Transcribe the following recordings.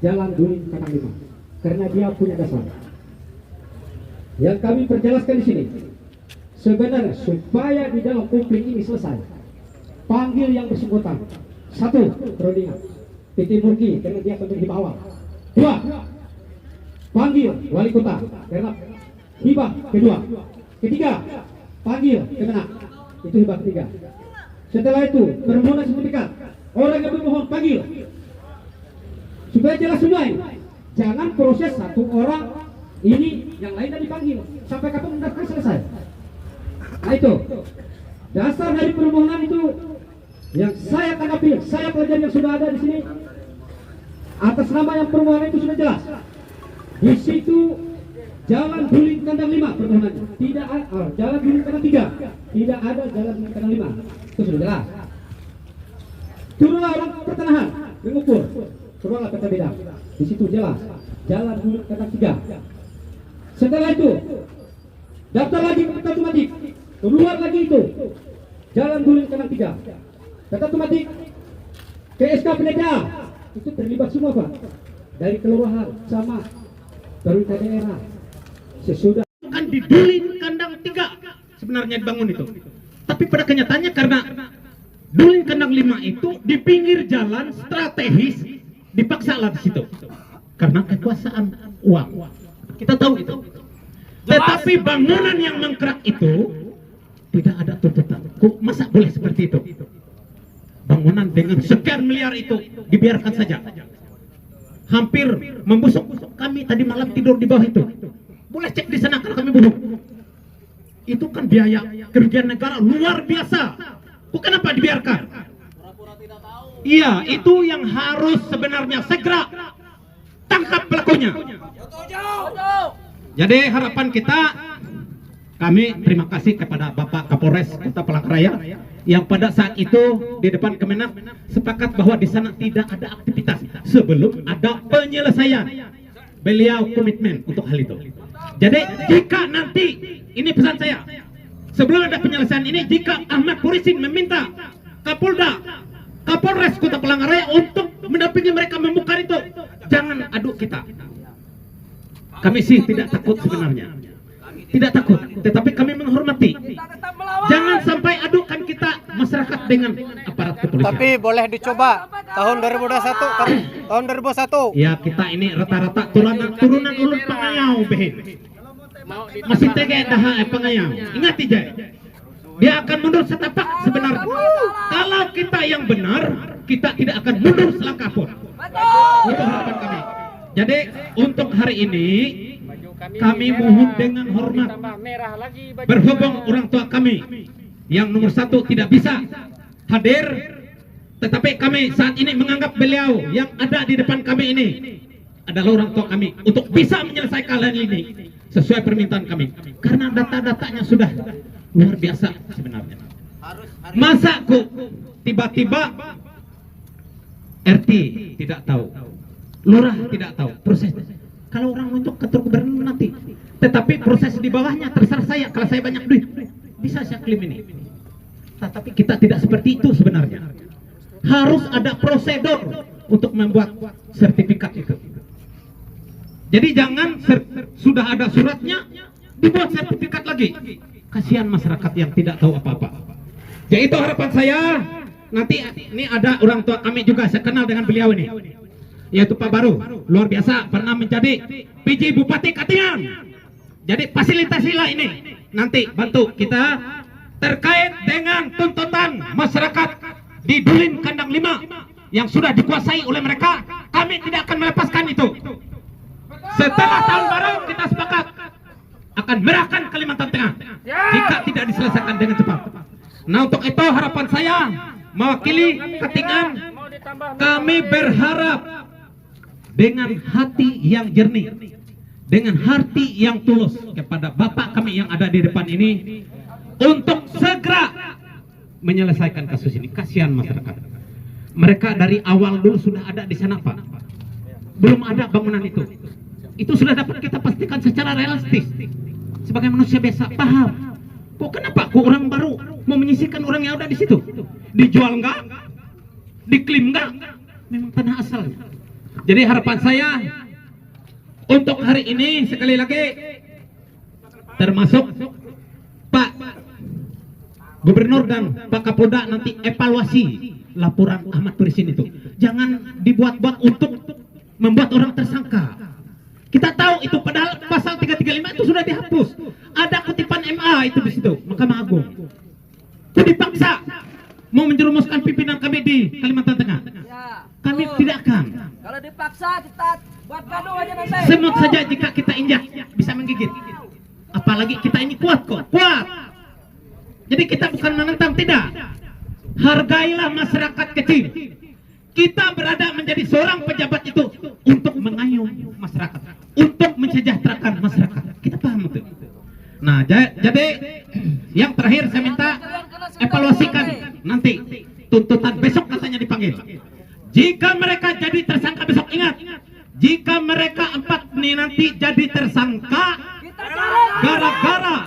Jalan Duling Kandang 5 karena dia punya dasar. Yang kami perjelaskan di sini, sebenarnya supaya di dalam konflik ini selesai, panggil yang bersangkutan. 1, perundingan PT Murki karena dia pemilik bawah. 2, panggil wali kota karena hibah kedua. 3, panggil kemenang, itu hibah ketiga. Setelah itu permohonan sertifikat, orang yang bermohon panggil, supaya jelas semua ini. Jangan proses satu orang ini yang lain dan dipanggil sampai kapan mendaftar selesai. Nah itu dasar dari permohonan itu yang saya tanggapi, saya pelajari yang sudah ada di sini. Atas nama yang permohonan itu sudah jelas. Di situ Jalan Duling Kandang 5 permohonannya. Tidak ada Jalan Duling Kandang 3. Tidak ada Jalan Duling Kandang 5. Itu sudah jelas. Turunlah orang pertanahan mengukur. Turunlah peta beda. Di situ jelas Jalan Duling Kandang 3. Setelah itu daftar lagi ke peta tumatik. Keluar lagi itu Jalan Duling Kandang 3. Peta tumatik ke SK PDA. Itu terlibat semua Pak. Dari kelurahan sama pemerintah daerah. Sesudah kan di Duling Kandang 3 sebenarnya dibangun itu. Tapi pada kenyataannya karena Duling Kandang 5 itu di pinggir jalan strategis dipaksa lah di situ. Karena kekuasaan uang. Kita tahu itu. Tetapi bangunan yang mangkrak itu tidak ada tuntutan. Kok masa boleh seperti itu? Bangunan dengan sekian miliar itu dibiarkan saja. Hampir membusuk. Kami tadi malam tidur di bawah itu. Boleh cek di sana kalau kami busuk. Itu kan biaya kerugian negara luar biasa. Kok kenapa dibiarkan? Iya, itu yang harus sebenarnya segera tangkap pelakunya. Jadi harapan kita, kami terima kasih kepada Bapak Kapolres Kota Palangkaraya yang pada saat itu di depan Kemenak sepakat bahwa di sana tidak ada aktivitas sebelum ada penyelesaian. Beliau komitmen untuk hal itu. Jadi jika nanti, ini pesan saya, sebelum ada penyelesaian ini, jika Ahmad Purisin meminta Kapolda, Kapolres Kota Palangkaraya untuk mendampingi mereka membongkar itu, jangan aduk kita. Kami sih tidak takut sebenarnya, tidak takut, tetapi kami menghormati. Jangan sampai adukan kita masyarakat dengan aparat kepolisian. Tapi boleh dicoba tahun 2021, tahun 2001. Ya kita ini rata-rata turunan ulun pengayau behin. Masih tege daha pengayau. Ingat aja, dia akan mundur setapak sebenarnya. Kalau kita yang benar, kita tidak akan mundur selangkah pun. Itu harapan kami. Jadi untuk hari ini kami mohon dengan hormat, berhubung orang tua kami yang nomor 1 tidak bisa hadir, tetapi kami saat ini menganggap beliau yang ada di depan kami ini adalah orang tua kami untuk bisa menyelesaikan hal ini sesuai permintaan kami, karena data-datanya sudah luar biasa sebenarnya. Masa kok tiba-tiba RT tidak tahu, lurah tidak tahu proses. Kalau orang untuk kantor gubernur nanti, tetapi proses di bawahnya terserah saya. Kalau saya banyak duit, bisa saya klaim ini. Tetapi kita tidak seperti itu sebenarnya. Harus ada prosedur untuk membuat sertifikat itu. Jadi jangan sudah ada suratnya dibuat sertifikat lagi. Kasihan masyarakat yang tidak tahu apa-apa. Jadi itu harapan saya. Nanti ini ada orang tua kami juga, saya kenal dengan beliau ini, yaitu Pak Baru, luar biasa, pernah menjadi PJ Bupati Katingan. Jadi fasilitasilah ini, nanti bantu kita terkait dengan tuntutan masyarakat di Duling Kandang 5 yang sudah dikuasai oleh mereka. Kami tidak akan melepaskan itu. Setelah tahun baru kita sepakat akan merahkan Kalimantan Tengah jika tidak diselesaikan dengan cepat. Nah untuk itu harapan saya mewakili Katingan, kami berharap dengan hati yang jernih, dengan hati yang tulus kepada Bapak kami yang ada di depan ini untuk segera menyelesaikan kasus ini. Kasihan masyarakat. Mereka dari awal dulu sudah ada di sana Pak. Belum ada bangunan itu. Itu sudah dapat kita pastikan secara realistis. Sebagai manusia biasa paham. Kok kenapa kok orang baru mau menyisihkan orang yang ada di situ? Dijual enggak? Diklaim enggak? Memang tanah asalnya. Jadi harapan saya untuk hari ini sekali lagi, termasuk Pak Gubernur dan Pak Kapolda nanti evaluasi laporan Ahmad Turisin itu. Jangan dibuat-buat untuk membuat orang tersangka. Kita tahu itu padahal pasal 335 itu sudah dihapus. Ada kutipan MA itu di situ, Mahkamah Agung. Itu dipaksa mau menjerumuskan pimpinan kami di Kalimantan Tengah. Kami tidak akan. Kalau dipaksa kita buat gaduh aja nanti. Semut saja jika kita injak bisa menggigit. Apalagi kita ini kuat kok, kuat. Jadi kita bukan menentang, tidak. Hargailah masyarakat kecil. Kita berada menjadi seorang pejabat itu untuk mengayuh masyarakat, untuk mensejahterakan masyarakat. Kita paham itu. Nah, jadi yang terakhir saya minta evaluasikan nanti tuntutan besok katanya dipanggil. Jika mereka jadi tersangka besok, ingat, jika mereka 4 ini nanti jadi tersangka gara-gara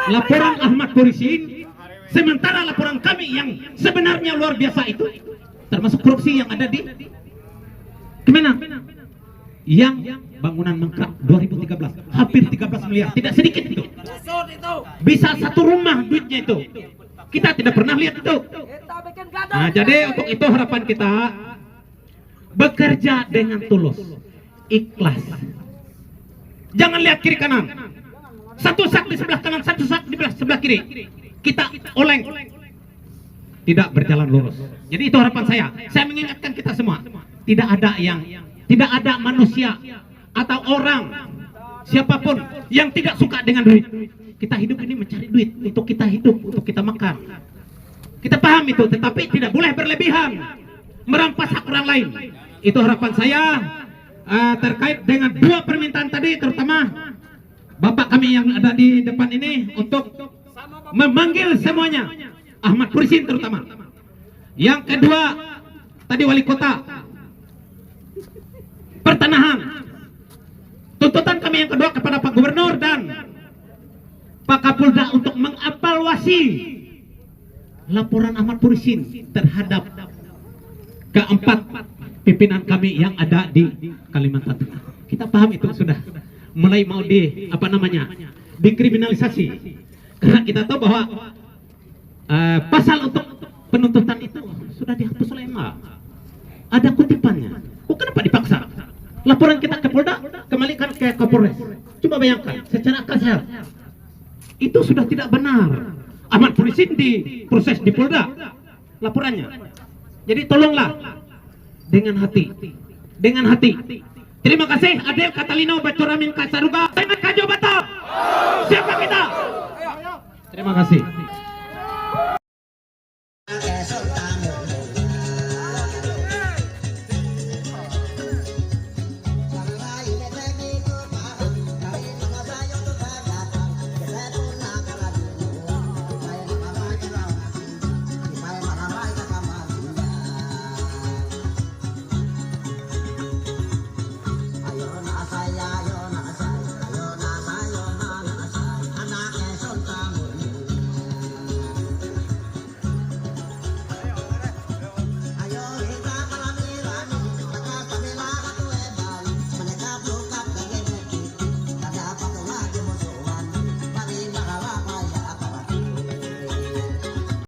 laporan Ahmad Turisin, sementara laporan kami yang sebenarnya luar biasa itu termasuk korupsi yang ada di Kemenang, yang bangunan mangkrak 2013 hampir 13 miliar, tidak sedikit itu. Bisa satu rumah duitnya itu. Kita tidak pernah lihat itu. Nah, jadi untuk itu harapan kita bekerja dengan tulus, ikhlas. Jangan lihat kiri kanan. Satu sak di sebelah kanan, satu sak di sebelah kiri. Kita oleng. Tidak berjalan lurus. Jadi itu harapan saya. Saya mengingatkan kita semua. Tidak ada manusia atau orang siapapun yang tidak suka dengan duit. Kita hidup ini mencari duit untuk kita hidup, untuk kita makan. Kita paham itu, tetapi tidak boleh berlebihan merampas hak orang lain. Itu harapan saya terkait dengan 2 permintaan tadi, terutama Bapak kami yang ada di depan ini untuk memanggil semuanya, Ahmad Turisin terutama. Yang kedua, tadi wali kota, pertanahan. Tuntutan kami yang kedua kepada Pak Gubernur dan Pak Kapolda untuk mengevaluasi laporan Ahmad Turisin terhadap ke-4 pimpinan kami yang ada di Kalimantan Tengah. Kita paham itu sudah mulai mau dikriminalisasi, karena kita tahu bahwa pasal untuk penuntutan itu sudah dihapus oleh MA. Ada kutipannya. Kok kenapa dipaksa? Laporan kita ke Polda kembalikan ke Kapolres. Coba bayangkan secara akal sehat. Itu sudah tidak benar. Ahmad Turisin diproses di Polda laporannya. Jadi tolonglah dengan hati. Dengan hati. Terima kasih Adel Catalino Bacoramin Kasaruga. Dengan Kajo Batam. Siapa kita? Terima kasih.